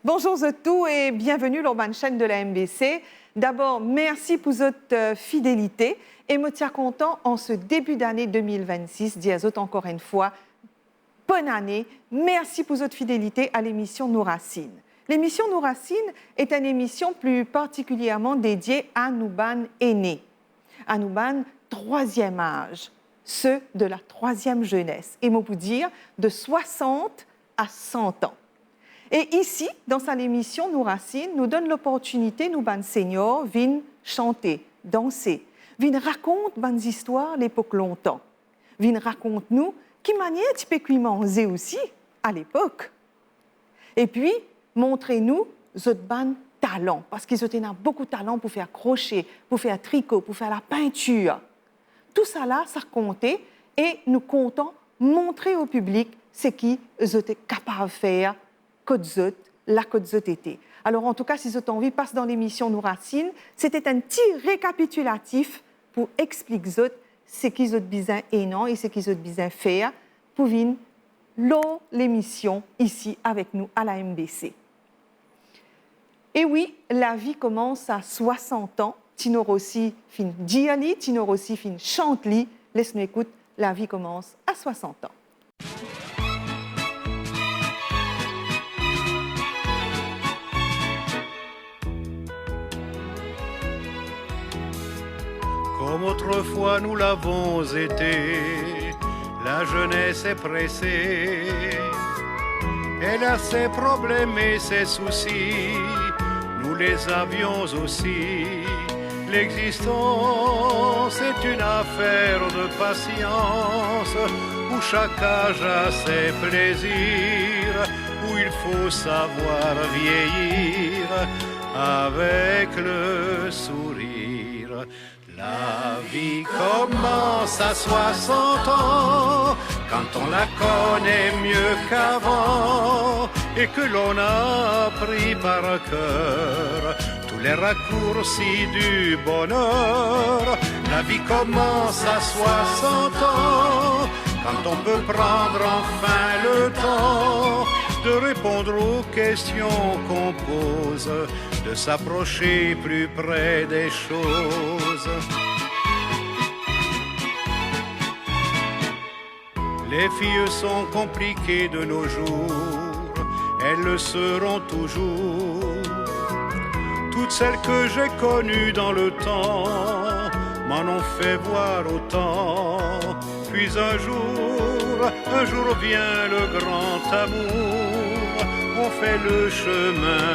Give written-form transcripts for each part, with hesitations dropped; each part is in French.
Bonjour à tous et bienvenue sur la chaîne de la MBC. D'abord, merci pour votre fidélité et me tiens content en ce début d'année 2026. Dis à encore une fois, bonne année. Merci pour votre fidélité à l'émission Nou Rasinn. L'émission Nou Rasinn est une émission plus particulièrement dédiée à nos aînés, à nos troisième âge, ceux de la troisième jeunesse, et moi vous dire de 60 à 100 ans. Et ici, dans cette émission Nou Rasinn, nous donne l'opportunité, nous, seniors, viennent chanter, danser, viennent raconter des histoires l'époque longtemps, viennent raconter nous qui manière typiquement aussi à l'époque. Et puis, montrez-nous votre talent, parce qu'ils ont beaucoup de talent pour faire crochet, pour faire tricot, pour faire la peinture. Tout ça là, ça comptait et nous comptons montrer au public ce qu'ils étaient capables de faire la côte était. Alors en tout cas, si vous avez envie, passe dans l'émission Nou Rasinn. C'était un petit récapitulatif pour expliquer ce qu'ils ont besoin et non et ce qu'ils ont besoin de faire pour venir l'émission ici avec nous à la MBC. Et oui, la vie commence à 60 ans. Tino Rossi fin diali, Tino Rossi fin chante-li. Laisse-nous écouter, la vie commence à 60 ans. Comme autrefois nous l'avons été, la jeunesse est pressée. Elle a ses problèmes et ses soucis, nous les avions aussi. L'existence est une affaire de patience, où chaque âge a ses plaisirs, où il faut savoir vieillir avec le sourire. La vie commence à 60 ans, quand on la connaît mieux qu'avant, et que l'on a appris par cœur tous les raccourcis du bonheur. La vie commence à 60 ans, quand on peut prendre enfin le temps de répondre aux questions qu'on pose, de s'approcher plus près des choses. Les filles sont compliquées de nos jours, elles le seront toujours. Toutes celles que j'ai connues dans le temps m'en ont fait voir autant. Puis un jour vient le grand amour, on fait le chemin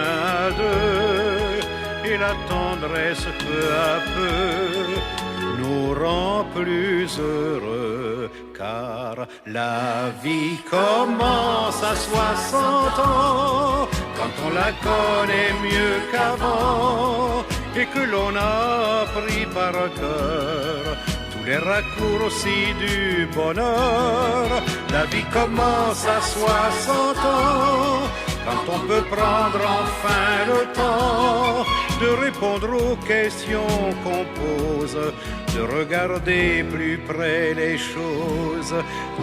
à deux, et la tendresse peu à peu nous rend plus heureux, car la vie commence à 60 ans, quand on la connaît mieux qu'avant, et que l'on a appris par cœur tous les raccourcis du bonheur. La vie commence à 60 ans, quand on peut prendre enfin le temps de répondre aux questions qu'on pose, de regarder plus près les choses.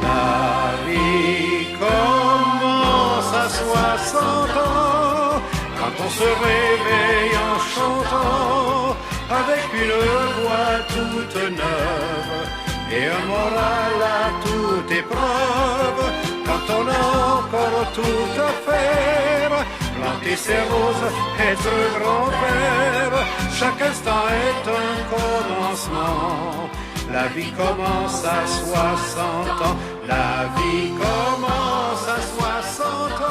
La vie commence à 60 ans, quand on se réveille en chantant, avec une voix toute neuve et un moral à toute épreuve. Quand on a encore tout à faire, planter ses roses, être grand-père, chaque instant est un commencement. La vie commence à 60 ans, la vie commence à 60 ans.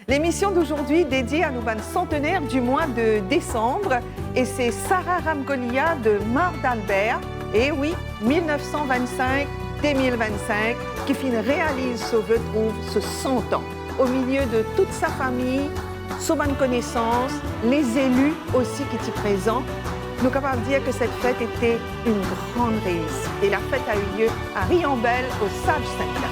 L'émission d'aujourd'hui dédiée à nos centenaires du mois de décembre et c'est Sarah Ramgolia de Mar d'Albert, et oui, 1925-2025, qui réalise ce vœu trouve ce 100 ans. Au milieu de toute sa famille, sa bonne connaissance, les élus aussi qui étaient présents, nous sommes capables de dire que cette fête était une grande réussite. Et la fête a eu lieu à Riambel, au Sage Center.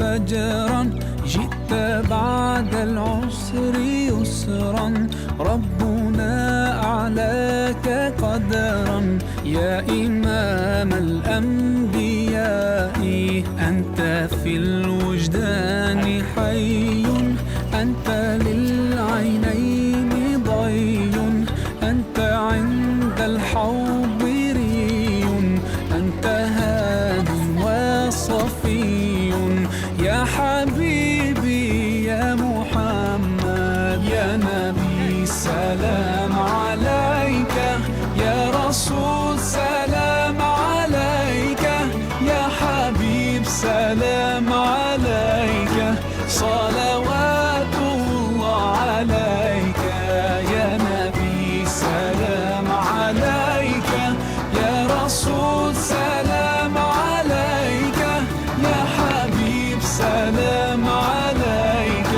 فجرا جئت بعد العسر يسرا نصرا ربنا أعلاك قدرا يا إمام الأنبياء أنت في الوجدان حي أنت للعينين ضي أنت عند الحوض ري أنت هاد وصفي يا حبيبي يا محمد يا نبي سلام عليك يا رسول سلام عليك يا حبيب سلام عليك صلوات الله عليك يا نبي سلام عليك يا رسول سلام عليك يا حبيب سلام عليك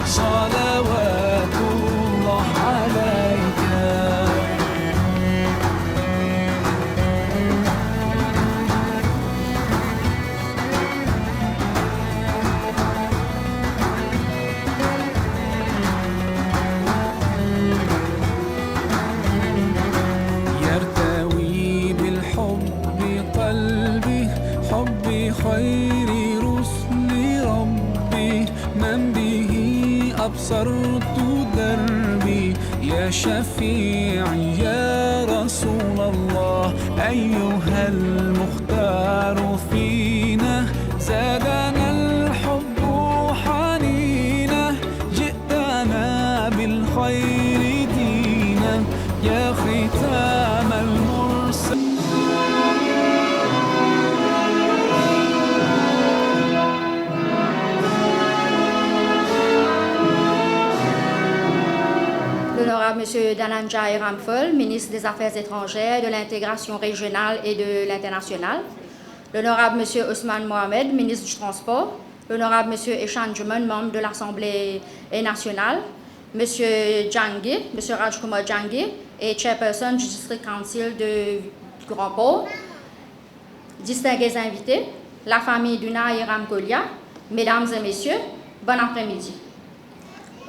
صلوات الله عليك. يرتوي بالحب قلبي حب خير رسل ربي من به أبصرت دربي يا شفيعي يا رسول الله أيها المختار فينا زادنا الحب حنينا جئتنا بالخير دينا يا ختام المرسل. L'honorable M. Dananjay Ramphol, ministre des Affaires étrangères, de l'intégration régionale et de l'international. L'honorable M. Ousmane Mohamed, ministre du Transport. L'honorable M. Eshan Juman, membre de l'Assemblée nationale. M. Djangui, M. Rajkumar Djangui, et chairperson du District Council de Grand Port. Distingués invités, la famille d'Una et Ramkolia, mesdames et messieurs, bon après-midi.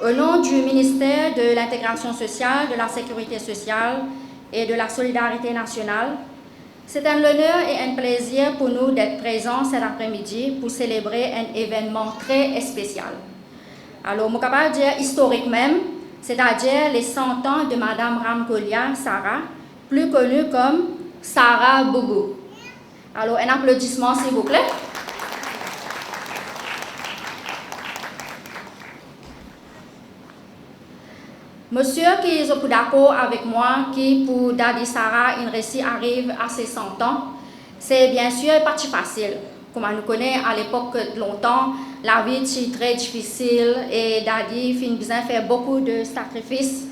Au nom du ministère de l'Intégration sociale, de la Sécurité sociale et de la Solidarité nationale, c'est un honneur et un plaisir pour nous d'être présents cet après-midi pour célébrer un événement très spécial. Alors, je suis capable de dire historique même, c'est-à-dire les 100 ans de Madame Ramkolia Sarah, plus connue comme Sarah Boubou. Alors, un applaudissement s'il vous plaît. Monsieur qui est d'accord avec moi, qui pour Dadi Sarah, une récit arrive à ses 100 ans, c'est bien sûr pas facile. Comme on nous connaît à l'époque longtemps, la vie est très difficile et Dadi fin besoin faire beaucoup de sacrifices.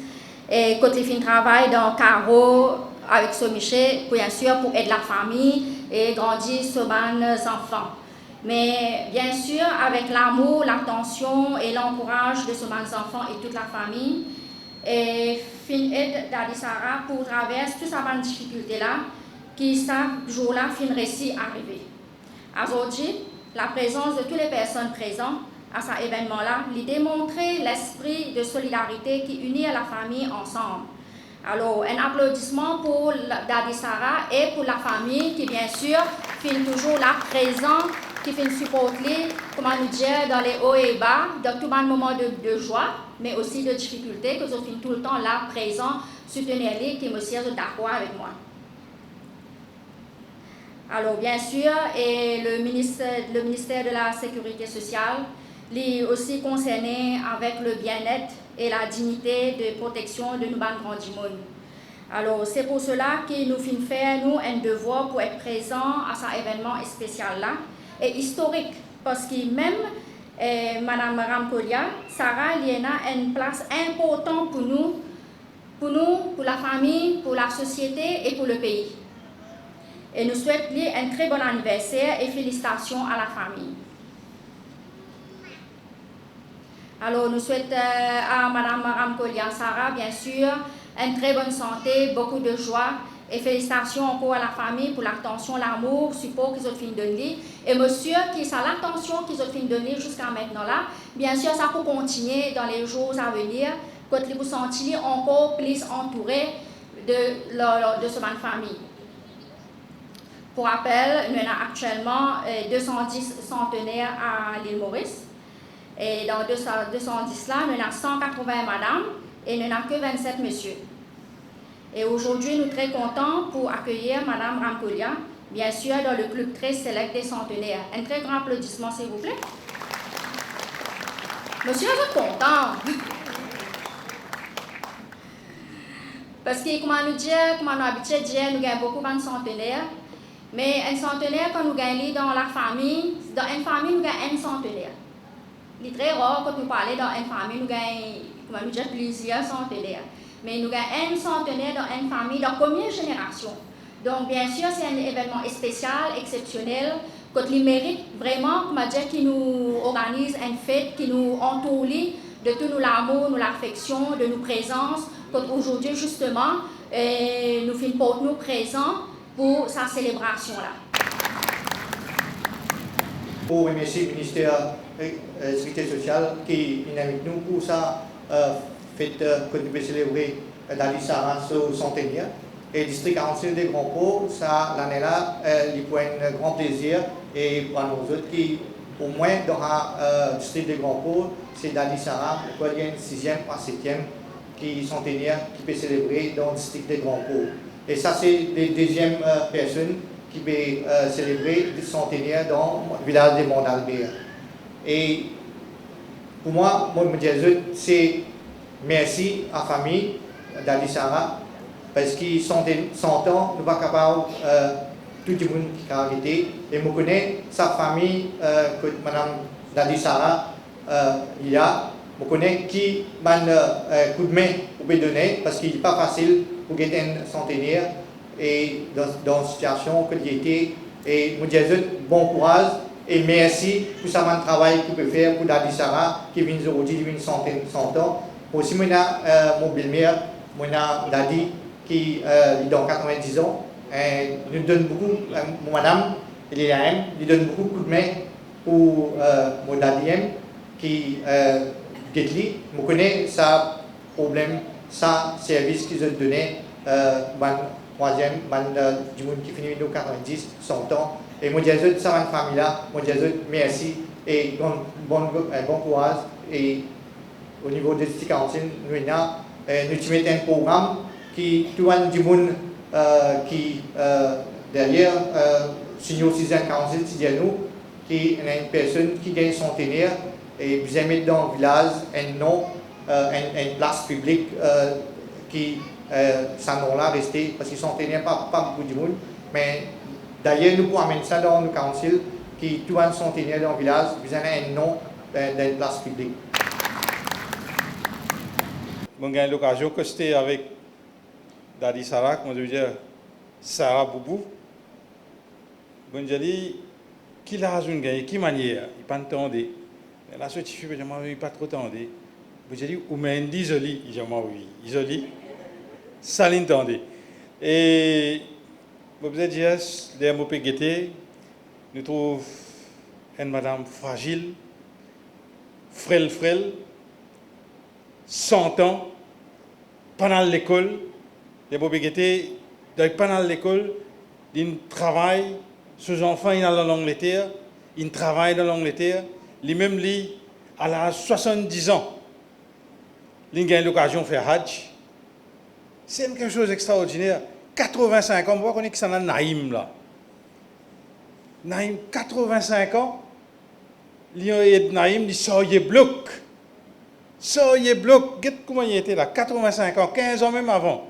Et quand il fin travaille dans le carreau avec son Michel, bien sûr pour aider la famille et grandir ses enfants. Mais bien sûr avec l'amour, l'attention et l'encourage de ses enfants et toute la famille. Et fin aide Dadi Sarah pour traverser toutes ces difficultés-là qui, ce jour-là, fin réussi arriver. Aujourd'hui, la présence de toutes les personnes présentes à cet événement-là, lui démontrer l'esprit de solidarité qui unit la famille ensemble. Alors, un applaudissement pour Dadi Sarah et pour la famille qui, bien sûr, fin toujours là présent, qui fin supporter, comment nous dire, dans les hauts et bas, dans tout un moment de joie, mais aussi de difficultés, que vous êtes tout le temps là, présent, soutenir-les, qui me servent d'accord avec moi. Alors, bien sûr, et le ministère de la Sécurité sociale, est aussi concerné avec le bien-être et la dignité de protection de nos grands monde. Alors, c'est pour cela que nous finissons faire, nous, un devoir pour être présents à cet événement spécial-là, et historique, parce que même Madame Ramkolia, Sarah, il y a une place importante pour nous, pour la famille, pour la société et pour le pays. Et nous souhaitons un très bon anniversaire et félicitations à la famille. Alors, nous souhaitons à Madame Ramkolia Sarah, bien sûr, une très bonne santé, beaucoup de joie et félicitations encore à la famille pour l'attention, l'amour, le support qu'ils ont fait donner. Et monsieur, qui ça l'attention qu'ils ont fait donner jusqu'à maintenant là, bien sûr, ça peut continuer dans les jours à venir quand ils vous sentent encore plus entourés de ce bonne famille. Pour rappel, nous avons actuellement 210 centenaires à l'île Maurice. Et dans 210 là, nous avons 180 madames et nous n'avons que 27 messieurs. Et aujourd'hui, nous sommes très contents pour accueillir Madame Ramcolia, bien sûr, dans le club très sélect des centenaires. Un très grand applaudissement, s'il vous plaît. Monsieur, vous êtes content? Parce que, comme nous avons habitué de dire, nous avons beaucoup de centenaires. Mais un centenaire, quand nous gagnons dans la famille, dans une famille, nous gagnons un centenaire. Il est très rare quand nous parlons dans une famille, nous gagnons plusieurs centenaires. Mais nous gagnons un centenaire dans une famille, dans combien de générations? Donc, bien sûr, c'est un événement spécial, exceptionnel, quand il mérite vraiment, comme dire, qui nous organise une fête, qui nous entoure de tout l'amour, de l'affection, de nos présences, quand aujourd'hui, justement, nous finissons pour nous présents pour sa célébration-là. Pour remercier le ministère de la Sécurité sociale qui invite nous pour ça fête que nous pouvons célébrer dans l'Issara au centenaire. Et le district 46 des Grands Pots, ça l'année-là, il prend un grand plaisir et pour nous autres qui, au moins dans le district des Grands Pots, c'est dans l'Issara, il y a une 6e à 7e qui centenaire qui peut célébrer dans le district des Grands Pots. Et ça, c'est les deuxièmes personnes qui peuvent célébrer le centenaire dans le village des Monts d'Albert. Et pour moi, c'est merci à la famille d'Alisara parce qu'ils sont 100 ans, nous ne sommes pas capables, tout le monde qui a arrêté. Et je connais sa famille, que Mme d'Alisara il y a. Je connais qui m'a un coup de main pour me donner parce qu'il n'est pas facile pour gagner un centenaire et dans une situation que j'ai été. Et je dis bon courage et merci pour ce travail que vous pouvez faire pour Dadisara qui vient aujourd'hui, qui vient 100 ans. Aussi, mon belle-mère, mon Dadi qui est dans 90 ans, nous donne beaucoup, mon madame, il est là, il donne beaucoup de coups de main pour mon Dadi qui je connais sa problème, sa service qu'ils ont donné, troisième, du monde qui finit dans 90, 100 ans. Et moi, je dis ça, ma famille là, moi, je dis merci et bon courage. Et au niveau de district 46, nous mettons un programme qui, tout le monde qui derrière, signaux 646, c'est nous, qui est une personne qui gagne son centenaire. Et vous avez dans le village un nom, une place publique qui, ce nom-là, resté, parce qu'ils sont tenus pas beaucoup de monde. Mais d'ailleurs, nous pouvons amener ça dans le council, qui tous sont tenus dans le village, vous avez un nom d'une place publique. J'ai eu l'occasion de rester avec Dadi Sarah, comment je veux dire, Sarah Boubou. Bon, j'ai dit, qui l'a raison de qui manière, il pas entendu. La certifiée, je ne pas trop entendu. J'ai dit, ou mais isolé, je m'en oui, isolé, ça l'entendait. Et, vous avez dit, les mots péguetés, nous trouvons une madame fragile, frêle, 100 ans, pendant l'école, les mots péguetés, pendant l'école, ils travaillent, ses enfants, ils sont dans l'Angleterre, ils travaillent dans l'Angleterre. Lui-même, à l'âge de 70 ans, il a eu l'occasion de faire Hajj. C'est quelque chose d'extraordinaire. 85 ans, on voit qu'on est que ça a Naïm là. Naïm, 85 ans, Naïm, il sort de bloc. Sort de bloc, regardez comment il était là, 85 ans, 15 ans même avant,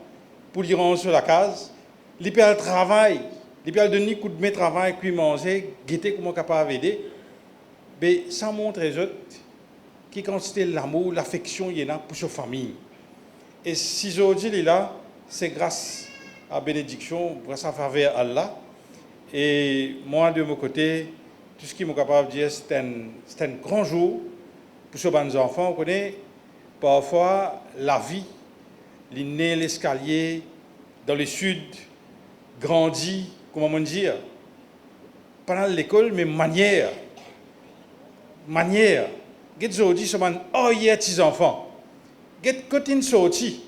pour lui rendre sur la case. Il peut le travail, il peut donner coup de main travail, puis manger, guetter comment capable d'aider. Mais ça montre les autres qui quantité l'amour, l'affection il y en a pour sa famille. Et si aujourd'hui il est là, c'est grâce à bénédiction, grâce à faveur Allah. Et moi de mon côté, tout ce qui est capable de dire, c'est un grand jour pour ces bons enfants. On connaît parfois la vie, il naît l'escalier dans le sud, grandit, comment on dit, pendant l'école, mais manière. Aujourd'hui, ce sont oh, il y a 10 enfants. get cotine sorti,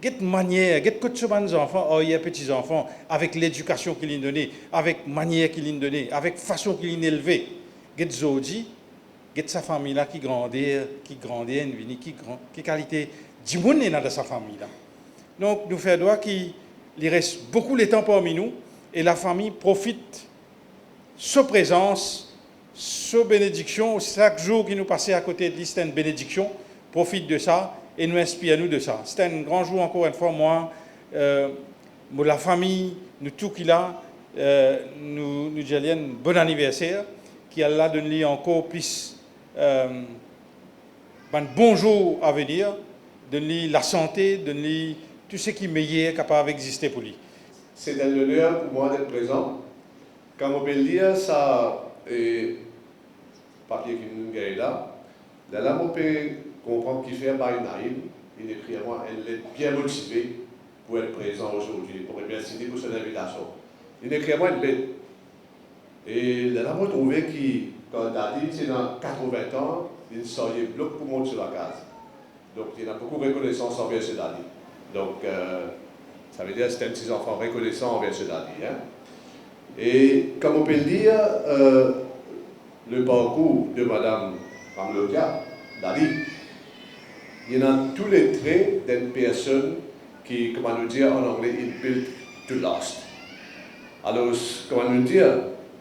get manière, get coach les enfants, oh, il y a petits enfants, avec l'éducation qu'il a donnée, avec manière qu'il a donnée, avec façon qu'il a élevé, get zodi, get sa famille là qui grandit, qui qualité, du monde est dans sa famille là. Donc nous faisons droit qu'il reste beaucoup de temps parmi nous et la famille profite sa présence, sa bénédiction, chaque jour qui nous passait à côté de lui, c'est une bénédiction, profite de ça et nous inspire nous de ça. C'est un grand jour encore une fois, moi, la famille, nous tout qui là, nous disons un bon anniversaire, qui Allah donne lui encore plus un bon jour à venir, donne lui la santé, donne lui tout ce qui est meilleur capable d'exister pour lui. C'est un honneur pour moi d'être présent. Comme on peut le dire, ça est papier qui nous est là. Là, on peut comprendre qu'il fait un bail naïf. Il écrit à moi, elle est bien motivée pour être présent aujourd'hui, pour être bien signé pour son invitation. Il écrit à moi une bête. Et là, on a trouvé qu'il, quand il a dit, c'est dans 80 ans, il serait bloqué pour monter sur la case. Donc, il a beaucoup de reconnaissance envers ce daddy. Donc, ça veut dire que c'est un petit enfant reconnaissant envers ce daddy. Hein? Et comme on peut le dire, le parcours de Madame Mamloka, Dali, il y en a tous les traits d'une personne qui, comment nous dire en anglais, is built to last. Alors, comment nous dire,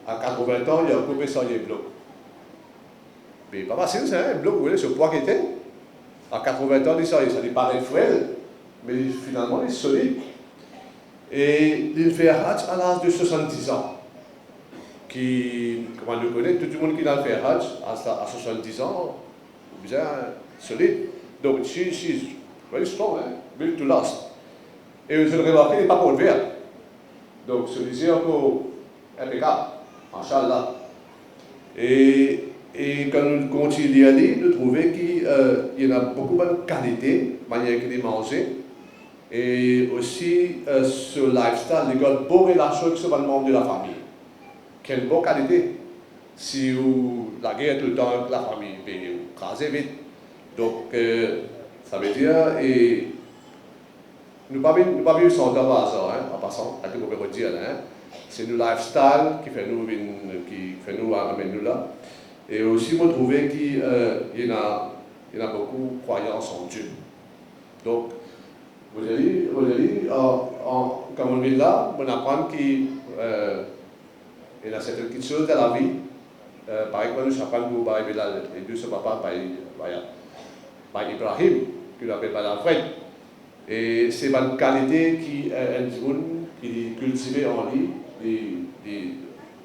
à 80 ans, il y a un coupé sans les blocs. Mais pas facile, c'est un bloc, vous voyez, ce poids qu'il était. À 80 ans, ça lui paraît frêle, mais finalement, il est solide. Et il fait Hajj à l'âge de 70 ans. Qui, comment on le connaît, tout le monde qui a fait Hajj à 70 ans, bien solide. Donc, she's very strong, hein, built to last. Et vous avez remarqué, il n'est pas pour le vert. Donc, celui-ci est encore impeccable, Inch'Allah. Et quand nous continuons à lire, nous trouvons qu'il y en a beaucoup de qualités, manière qu'il est mangé. Et aussi ce lifestyle, il y a une bonne relation avec le membre de la famille. Quelle bonne qualité. Si vous la guerre tout le temps avec la famille, vous crasez vite. Donc, ça veut dire, et nous ne pouvons pas vivre sans temps à ça, en passant, à tout le monde dire. Hein. C'est le lifestyle qui fait nous amener nous là. Et aussi, vous trouvez qu'il y en a beaucoup de croyances en Dieu. Donc, vous allez, comme on dit là, on apprend qu'il y a certaines petites choses dans la vie. Par exemple, nous apprenons pour les deux ce papa par Ibrahim, qui l'appelle Alfred. Et c'est une qualité qui est cultivée en lui.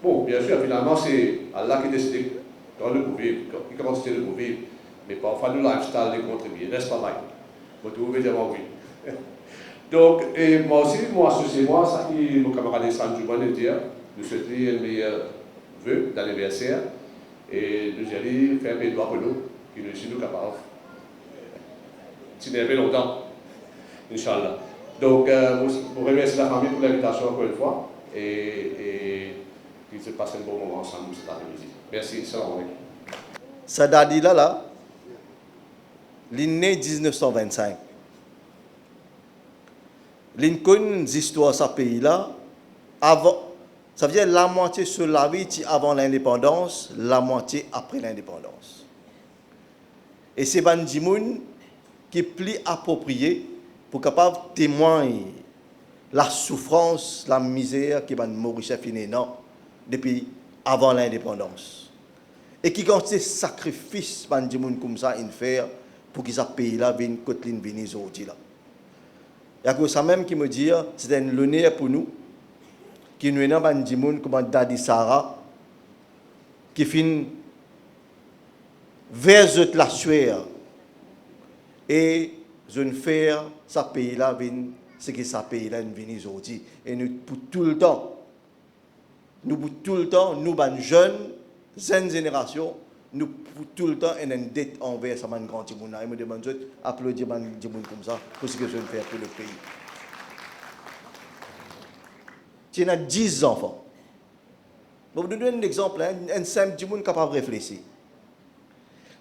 Bon, bien sûr, finalement, c'est Allah qui décide de le vivre, qui commence à le vivre. Mais parfois, nous, lifestyle, les contribuer. N'est-ce pas, Mike? Vous pouvez dire oui. Donc, et moi aussi, associé moi, ça qui mon camarade Sanjouman nous dit, nous souhaitons un meilleur vœu d'anniversaire et nous allons faire des doigts pour nous, qui nous sommes capables. Si nous avons longtemps, Inch'Allah. Donc, vous remercier la famille pour l'invitation encore une fois et qu'il se passe un bon moment ensemble cet après-midi. Merci, salam alaikum. Ça dadi là, l'année 1925. Lincoln, l'histoire de ce pays-là, ça veut dire la moitié sur la vie avant l'indépendance, la moitié après l'indépendance. Et c'est un dimoun qui est plus approprié pour capable témoigner la souffrance, la misère qui va mourir depuis avant l'indépendance. Et qui consiste sacrifice ban dimoun comme ça in faire pour que ce pays-là vienne côté venir aujourd'hui là. Il y a ça même qui me dit, c'est un honneur pour nous, qui nous est dans un dimoun comme Dadi Sarah, qui finit vers la sueur. Et je ne fais ce pays-là, ce que ce pays-là vient aujourd'hui. Et nous, pour tout le temps, nous, jeunes générations, nous, pour tout le temps, une dette envers ce grand dimoun. Et me demande d'applaudir ce dimoun comme ça, pour ce que je veux faire pour le pays. Tu as 10 enfants. Je vais vous donner un exemple, un simple dimoun capable de réfléchir.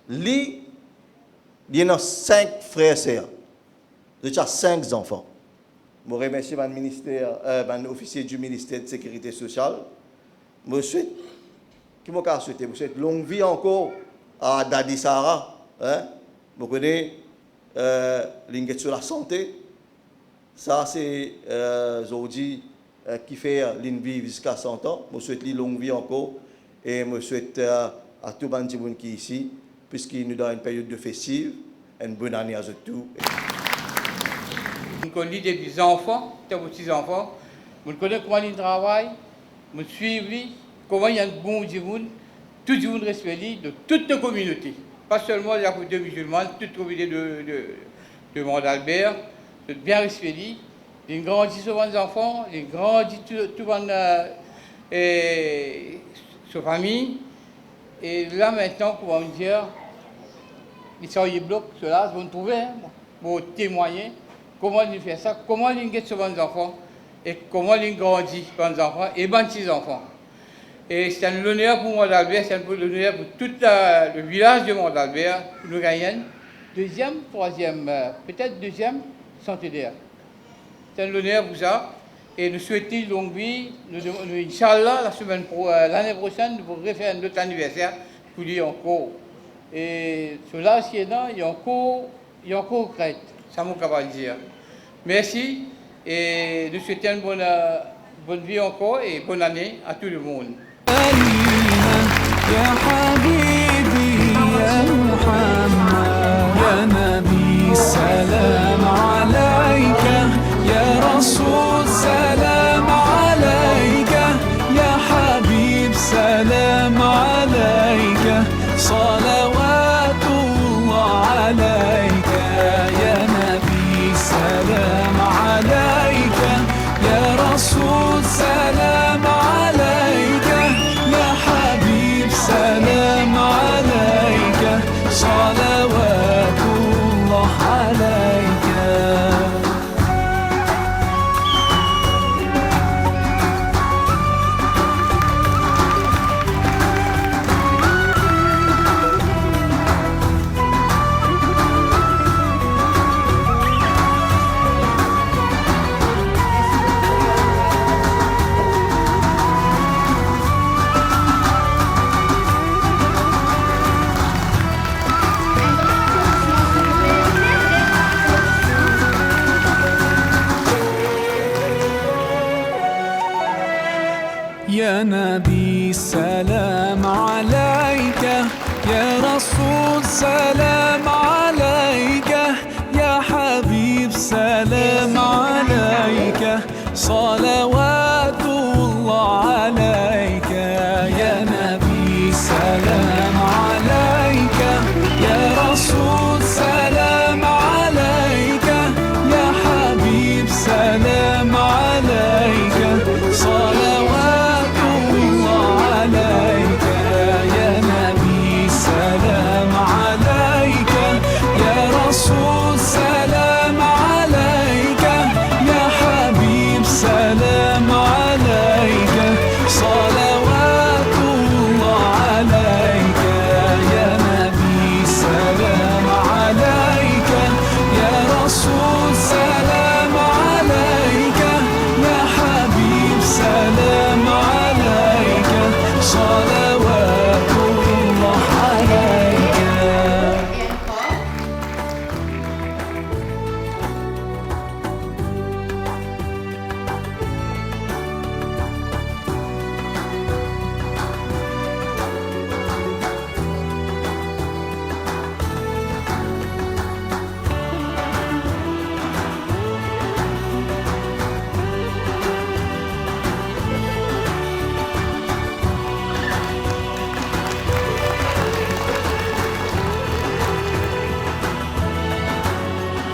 Il y a 5 frères et sœurs. J'ai 5 enfants. Je remercie mon officier du ministère de la Sécurité sociale. Je souhaite, je souhaite longue vie encore à Dadi Sarah. Je connais l'inquiétude sur la santé. Ça, c'est aujourd'hui qui fait une vie jusqu'à 100 ans. Je souhaite une longue vie encore. Et je souhaite à tout le monde qui est ici, puisqu'il nous donne une période de festive, une bonne année à tous. Je connais des enfants, des petits-enfants. Je connais comment ils travaillent, je suis comment il y a un bon monde, tout le monde respecte de toute la communauté. Pas seulement la communauté musulmane, toute la communauté de Monde Albert, de bien respecter. Ils grandissent souvent les enfants, ils grandissent tout sa famille. Et là maintenant, comment dire, ils sont les blocs, cela, vous trouver, pour témoigner. Comment ils font ça, comment ils guettent souvent les enfants, et comment ils grandissent les enfants et les petits-enfants. Et c'est un honneur pour Monde Albert, c'est un honneur pour tout le village de Monde Albert, pour nous gagner. Deuxième, troisième, peut-être deuxième centenaire. C'est un honneur pour ça. Et nous souhaitons longue vie. Inch'Allah, l'année prochaine, nous pourrons faire un autre anniversaire pour lui encore. Et cela, il y a encore crête. Ça m'a capable de dire. Merci et nous souhaitons une bonne vie encore et bonne année à tout le monde. يا نبي سلام عليك يا رسول سلام عليك يا حبيب سلام عليك صلوات الله عليك يا نبي سلام عليك يا رسول سلام عليك يا حبيب سلام عليك صلوات الله عليك يا نبي سلام عليك يا رسول سلام عليك يا حبيب سلام عليك صلوات الله عليك يا نبي سلام عليك يا رسول سلام عليك يا حبيب سلام عليك صلوات الله عليك.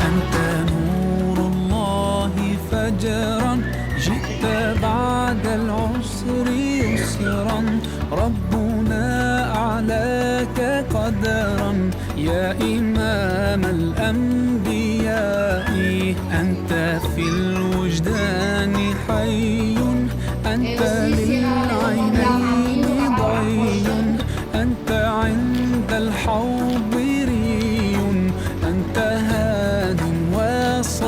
أنت نور الله فجرا جئت بعد العسر يسرا ربنا أعلاك قدرا يا إمام الأنبياء أنت في الوجدان حي أنت للعينين ضي أنت عند الحوض ري أنت هاد وصالح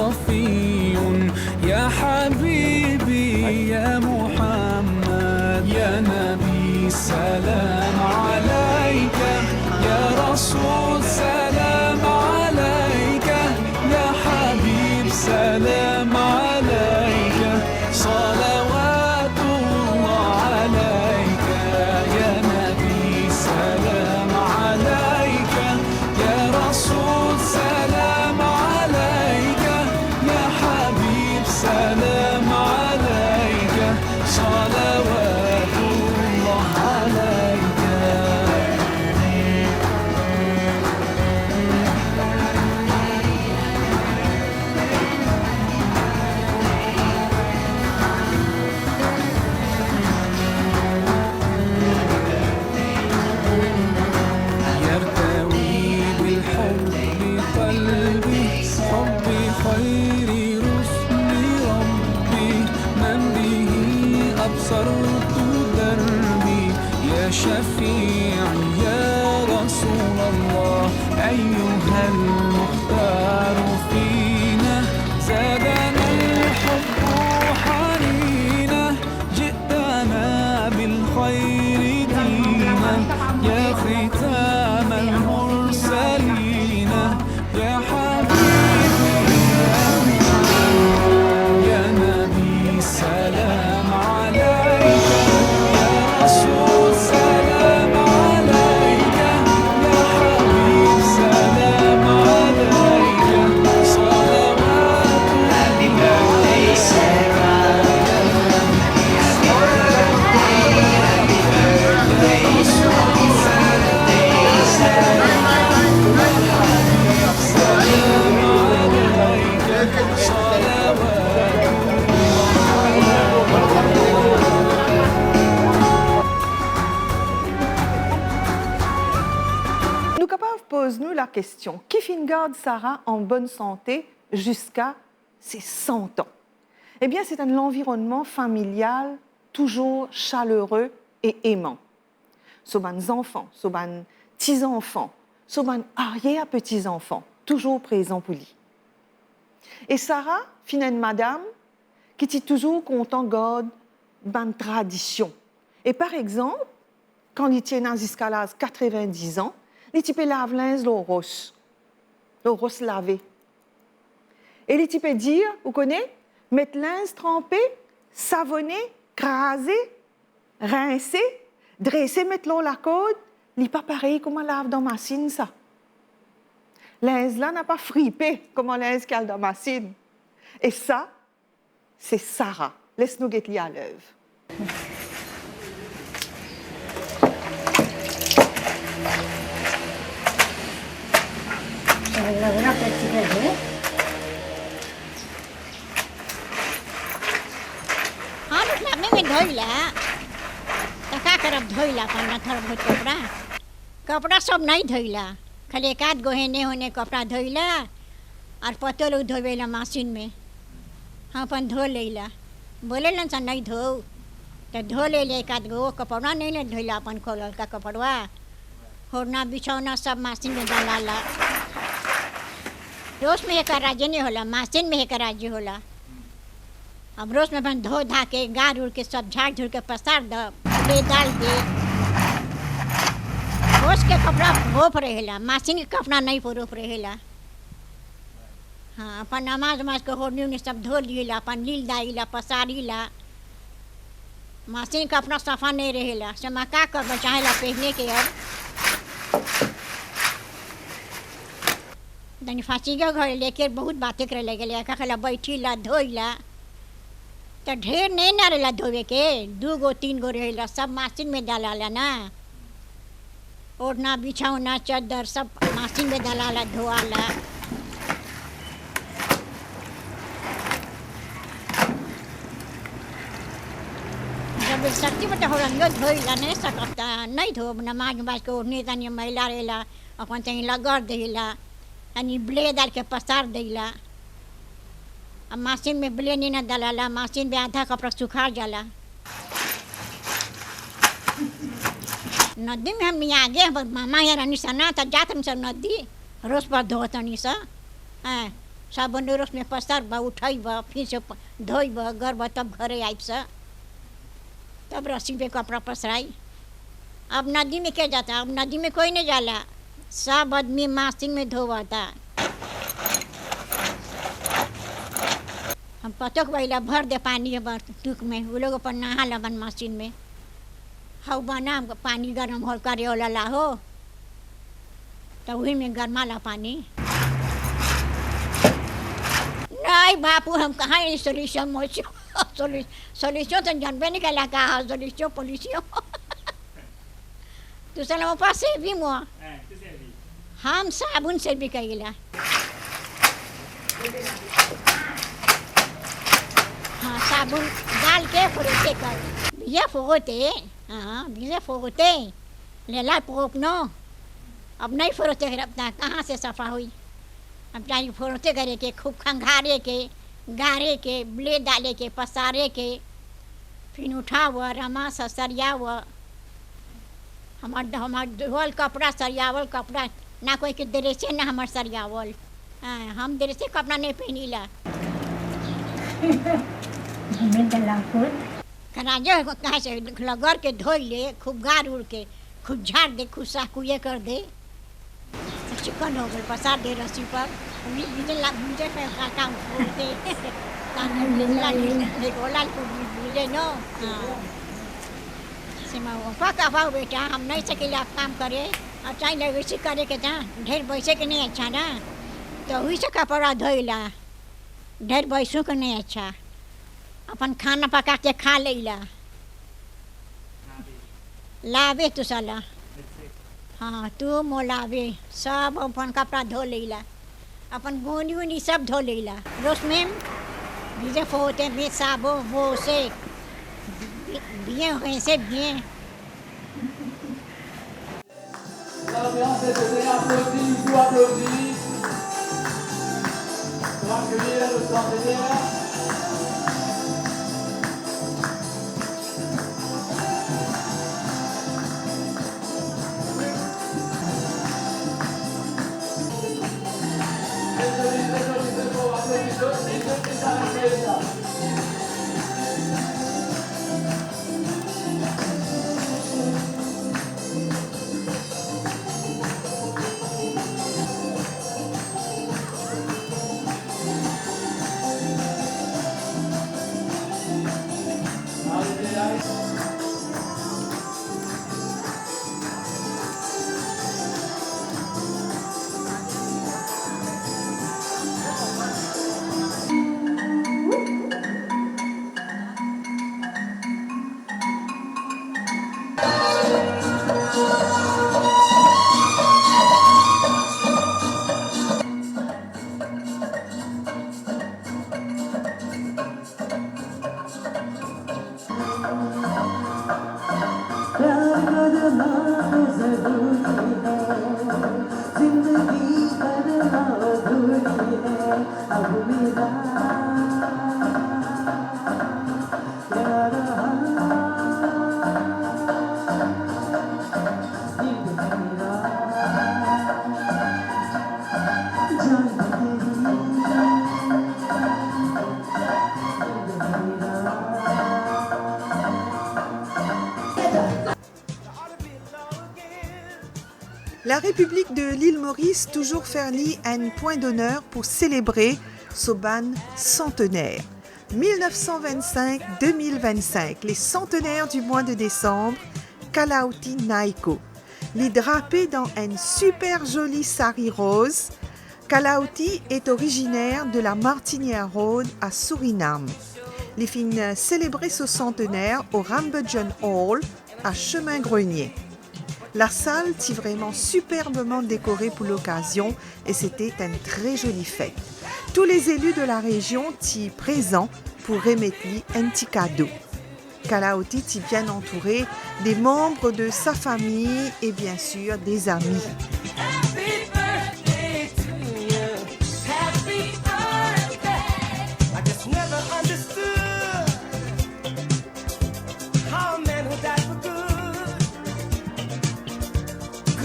pose-nous la question, qui fin garde Sarah en bonne santé jusqu'à ses 100 ans? Eh bien, c'est un environnement familial toujours chaleureux et aimant. Soban enfants, soban petits-enfants, soban arrière-petits-enfants, toujours présents pour lui. Et Sarah, finalement, madame, qui était toujours content de garder une tradition. Et par exemple, quand il tient jusqu'à l'âge 90 ans, les types lavent linge le rose lavé. Et les types dire, vous connaissez, mettre linge trempé, savonner, craser, rincer, dresser, mettre l'eau la côte, n'est pas pareil comme on lave dans la machine, ça. Linge là n'a pas fripé comme on linge qu'elle dans la machine. Et ça, c'est Sarah. Laisse-nous guetter à l'œuvre. कपड़ा सब नहीं धोइला खाली एक आध गहने होने कपड़ा धोइला और पतल धोवेला मशीन में हम अपन धो लेला बोले न नहीं धो तो धो ले एक आध गो कपड़ा नहीं ले धोइला अपन खोलल का कपड़वा होना बिछौना सब मशीन में डालाला रोज में एक राज्य नहीं होला मशीन में एक राज्य होला अब रोज में अपन धो धा के गाड़ उड़ के सब झाड़ झुड़ के पसार दे डाल दे रोज के कपड़ा भोप रहेला मशीन के कपड़ा नहीं रोप रहेला हाँ अपन नमाज उमाज के होनी उन्हें सब धो लिएला अपन लील दाइला पसारीला मशीन का अपना सफा नहीं रहेला समा का कर चाहेला पहनने के अब दनी फांसी के घर लेके बहुत बातें करे लगे कहला बैठीला धोइला तो ढेर नहीं ना रहेला धोवे के 2 गो 3 गो रहेला सब मशीन में डालाला ना ओढ़ना बिछौना चादर सब मशीन में डालाला धोआला जब शक्ति में तो हो धोइला नहीं सकता नहीं धो नमाज उमाज के ओढ़ने तनी महिला रहेला अपन तनी लगड़ देला तनी ब्लेड डाल के पसार देला अब मशीन में ब्लेड नहीं ना डालाला मशीन में आधा कपड़ा सुखा जाला नदी में हम आगे मामा यार निशाना तो जात हम सब नदी रोज पर धोतनी सा साबुन रोज में पसार बा उठाई बा फिर से धोई बा गरब तब घरे आई सा तब रस्सी पे कपड़ा पसराई अब नदी में क्या जाता अब नदी में कोई नहीं जाला सब आदमी मशीन में धोवाता हम पतक बैला भर दे पानी टूक में वो लोग अपन नहा लबन मशीन में हाउ बना पानी गर्म हो करे वाला हो तो वही में गर्माला पानी नहीं बापू हम कहाँ सोल्यूशन सोल्यूशन तो जानबे नहीं कला कहा सोल्यूशन पोलिसियो दूसरा वो पास से भी मुआ हम साबुन से भी कहिला हाँ साबुन डाल के फुरोते कर बिया फुरोते हाँ बिया फुरोते लेला पोपनो अब नहीं फुरोते अपना कहाँ से सफा हुई अब चाहिए फुरोते करे के खूब खंगारे के गारे के ब्लेड डाले के पसारे के फिर उठाव रमा सरियाव हमार धोल कपड़ा सरियावल कपड़ा ना कोई के ड्रेसे ना हमार सरियावल हम ड्रेसे कपड़ा नहीं पहनीला राजा कहाँ से लगड़ के धोई ले खूब गाड़ उड़ के खूब झाड़ दे खूब साकुए कर दे चिकन हो गए पसार दे रस्सी पर मुझे काम बोलते पाओ बेटा हम नहीं सकेले आप काम करे और चाहे वैसे करे के था ढेर बैसे के नहीं अच्छा ना तो वही से कपड़ा धोइला ढेर बैसों के नहीं अच्छा अपन खाना पका के खा लेला लावे तू साला हाँ तू मोलावे सब अपन कपड़ा धो लेला अपन गोनी उनी सब धो लेला रोज में बीजे फोते में साबो वो से बिये वैसे बिये séance est donnée. Applaudissez ou applaudissez. Pour accueillir le centenaire. La République de l'île Maurice toujours fernie un point d'honneur pour célébrer Soban centenaire. 1925-2025, les centenaires du mois de décembre, Kalauti Naiko. Les drapés dans un super joli sari rose. Kalauti est originaire de la Martinière Road à Suriname. Les fins célébrer ce centenaire au Rambudgeon Hall à Chemin-Grenier. La salle est vraiment superbement décorée pour l'occasion et c'était une très jolie fête. Tous les élus de la région sont présents pour remettre un petit cadeau. Kalauti est bien entouré des membres de sa famille et bien sûr des amis.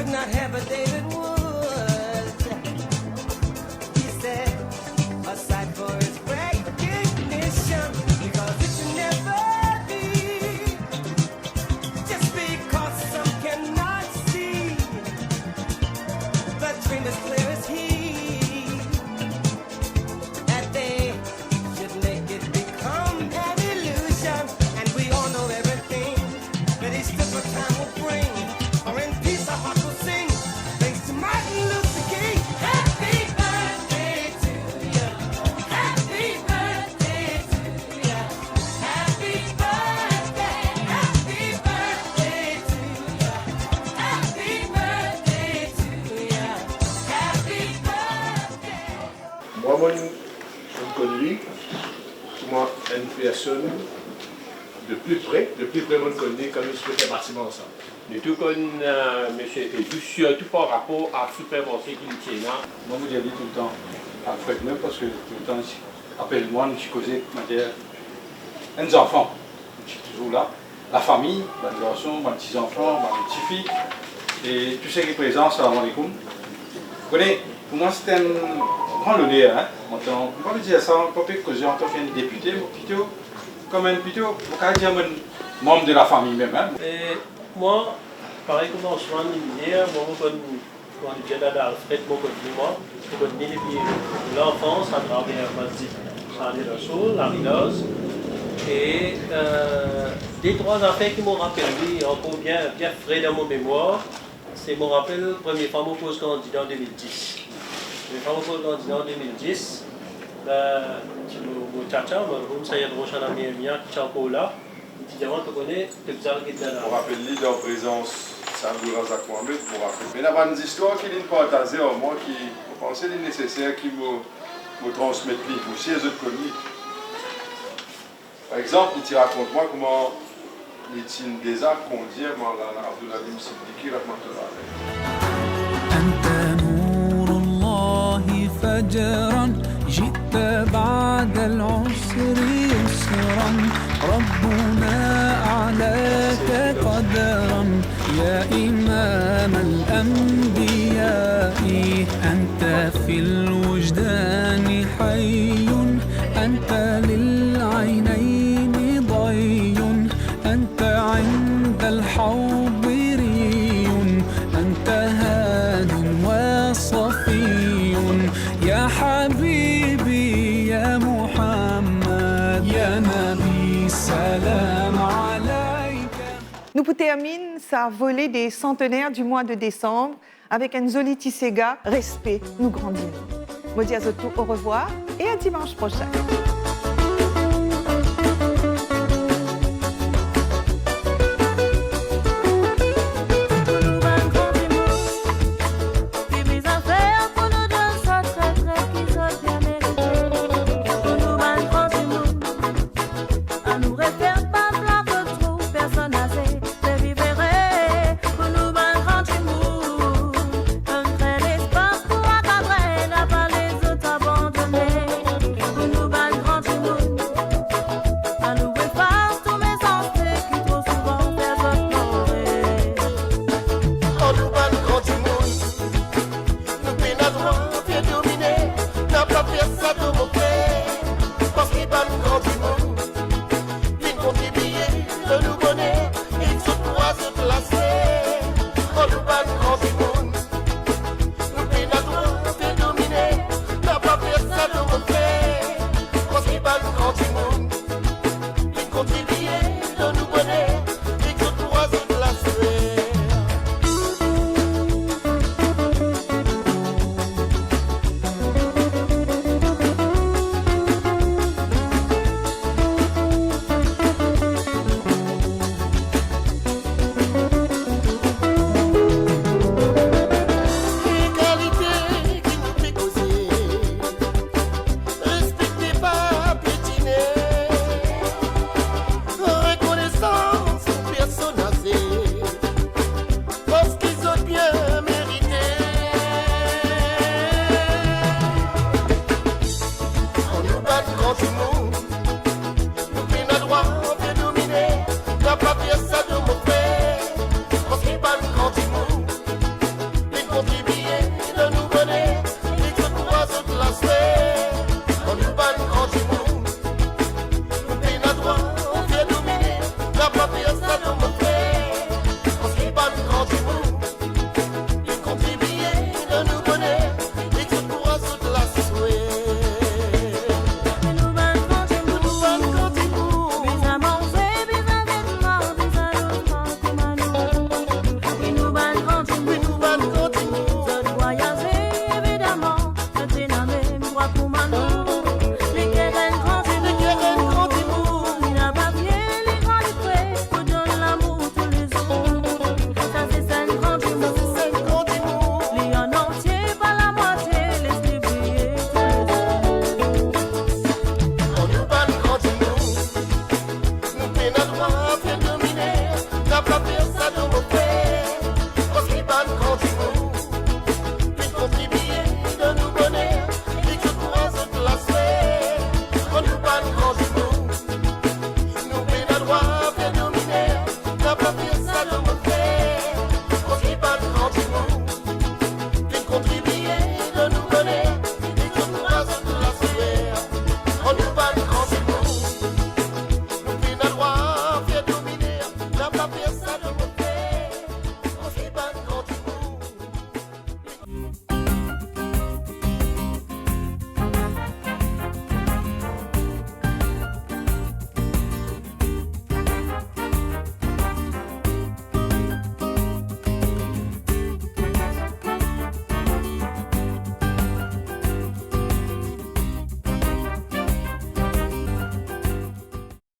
Not have a David Wood. He said, aside for his recognition, because it should never be. Just because some cannot see, the dream is clear as he. That they should make it become an illusion, and we all know everything that each different time will bring. Or in peace, our heart will sing. Thanks to Martin Luther King. Happy birthday to you. Happy birthday to you. Happy birthday. Happy birthday to you. Happy birthday to you. Happy birthday. Moi, je connais comment une personne de plus près, je me connais comme je fais bâtiment ensemble. De tout comme monsieur et tout surtout par rapport à supermarché qui tient là. Moi, je dis tout le temps, après même parce que tout le temps, appelle-moi, je suis causé, les enfants, je suis toujours là, la famille, les garçons, mes petits-enfants, mes petites-filles, et tout ce qui est présent, salam alaikum. Vous connaissez, pour moi, c'est un grand honneur, hein. On ne peut pas dire ça, on peut pas causer en tant qu'un député, mais plutôt, comme un plutôt, on peut dire un membre de la famille même, hein. Moi, pareil comme on se rend hier, moi, je suis là dans le fait, je depuis l'enfance à travers la Riloz. Et les trois affaires qui m'ont rappelé encore bien frais dans mon mémoire, c'est mon rappel, la première fois que je pose candidat en 2010. La première fois que je pose candidat en 2010, mon tata, mon Sayed Roshan Amir, qui est encore là. On rappelle l'île en présence de Razak Mohamed pour rappeler. Mais il y a une histoire qui est partagée en moi qui pensait nécessaire qui me transmettre aussi les autres connus. Par exemple, il raconte moi comment il y a des actes qu'on dit à Abdullah Siddiqui. أنت نور الله فجرا جئت بعد العسر يسرا ربنا أعلاك قدرا يا إمام الأنبياء أنت في الوجدان حي أنت للعينين ضي أنت عند الحوض ري أنت هاد وصفي يا حبيبي يا محمد يا نبي سلام عليك. Nous termine sa volée des centenaires du mois de décembre avec un Zoli Tissega, respect, nous grandissons. Modi Azotou, au revoir et à dimanche prochain. Nous